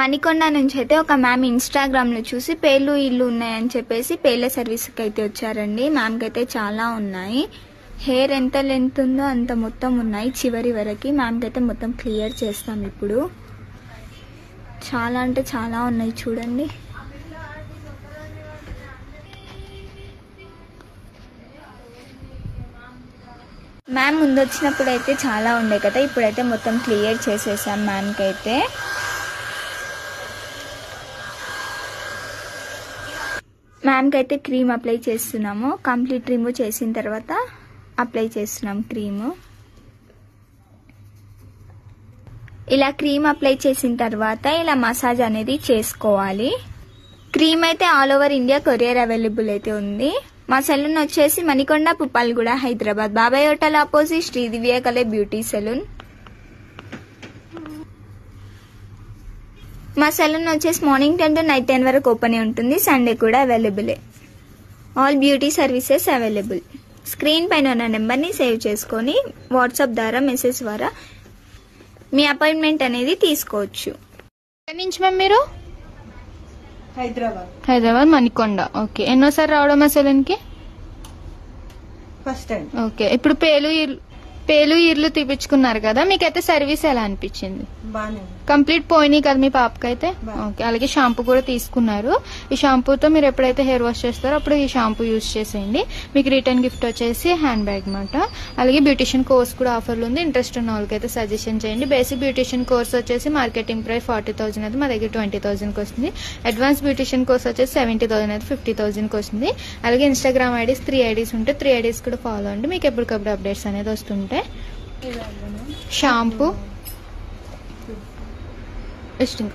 మణికొండ నుంచి అయితే ఒక మ్యామ్ ఇన్స్టాగ్రామ్ లో చూసి పేర్లు ఇల్లు ఉన్నాయని చెప్పేసి పేర్ల సర్వీస్ కి అయితే వచ్చారండి. మ్యామ్ కి అయితే చాలా ఉన్నాయి. హెయిర్ ఎంత లెంత్ ఉందో అంత మొత్తం ఉన్నాయి చివరి వరకు. మ్యామ్ కి అయితే మొత్తం క్లియర్ చేస్తాం ఇప్పుడు. చాలా అంటే చాలా ఉన్నాయి చూడండి. మ్యామ్ ముందు వచ్చినప్పుడు అయితే చాలా ఉండే కదా, ఇప్పుడైతే మొత్తం క్లియర్ చేసేసాం మ్యామ్కి అయితే. మ్యామ్కి అయితే క్రీమ్ అప్లై చేస్తున్నాము. కంప్లీట్ రిమూవ్ చేసిన తర్వాత అప్లై చేస్తున్నాం క్రీము. ఇలా క్రీమ్ అప్లై చేసిన తర్వాత ఇలా మసాజ్ అనేది చేసుకోవాలి. క్రీమ్ అయితే all over India courier available అయితే ఉంది. మా సెలూన్ వచ్చేసి మణికొండ, పుప్పాలగూడ, హైదరాబాద్. బాబాయ్ హోటల్ ఆపోజిట్ శ్రీ దివ్య కలే బ్యూటీ సెలూన్. మా సెలూన్ వచ్చేసి మార్నింగ్ 10 to నైట్ 10 వరకు ఓపెన్ ఉంటుంది. సండే కూడా అవైలబులే. All beauty services available. Screen పైన ఉన్న నెంబర్ని సేవ్ చేసుకొని వాట్సాప్ ద్వారా మెసేజ్ ద్వారా మీ అపాయింట్మెంట్ అనేది తీసుకోవచ్చు. ఎక్కడి నుంచి మ్యామ్ మీరు? హైదరాబాద్ మణికొండ. ఓకే, ఎన్నోసారి రావడం మా సెలూన్ కి? First time. ఓకే, ఇప్పుడు పేలు ఇర్లు తీపించుకున్నారు కదా, మీకైతే సర్వీస్ ఎలా అనిపించింది? కంప్లీట్ పోయినాయి కదా మీ పాపకైతే? ఓకే, అలాగే షాంపూ కూడా తీసుకున్నారు. ఈ షాంపూతో మీరు ఎప్పుడైతే హెయిర్ వాష్ చేస్తారో అప్పుడు ఈ షాంపూ యూజ్ చేసేయండి. మీకు రిటర్న్ గిఫ్ట్ వచ్చేసి హ్యాండ్ బ్యాగ్ అనమాట. అలాగే బ్యూటిషియన్ కోర్స్ కూడా ఆఫర్లు ఉంది. ఇంట్రెస్ట్ ఉన్న వాళ్ళకైతే సజెషన్ చేయండి. బేసిక్ బ్యూటిషియన్ కోర్స్ వచ్చేసి మార్కెటింగ్ ప్రైస్ 40,000 అయితే మా దగ్గర 20,000కి వస్తుంది. అడ్వాన్స్ బ్యూటిషియన్ కోర్స్ వచ్చేసి 70,000 అయితే 50,000కి వస్తుంది. అలాగే ఇన్స్టాగ్రామ్ ఐడీస్ 3 ఐడీస్ ఉంటాయి. 3 ఐడీస్ కూడా ఫాలో అండి, మీకు ఎప్పటికప్పుడు అప్డేట్స్ అనేది వస్తుంటాయి. షాంపూ ఇష్టం.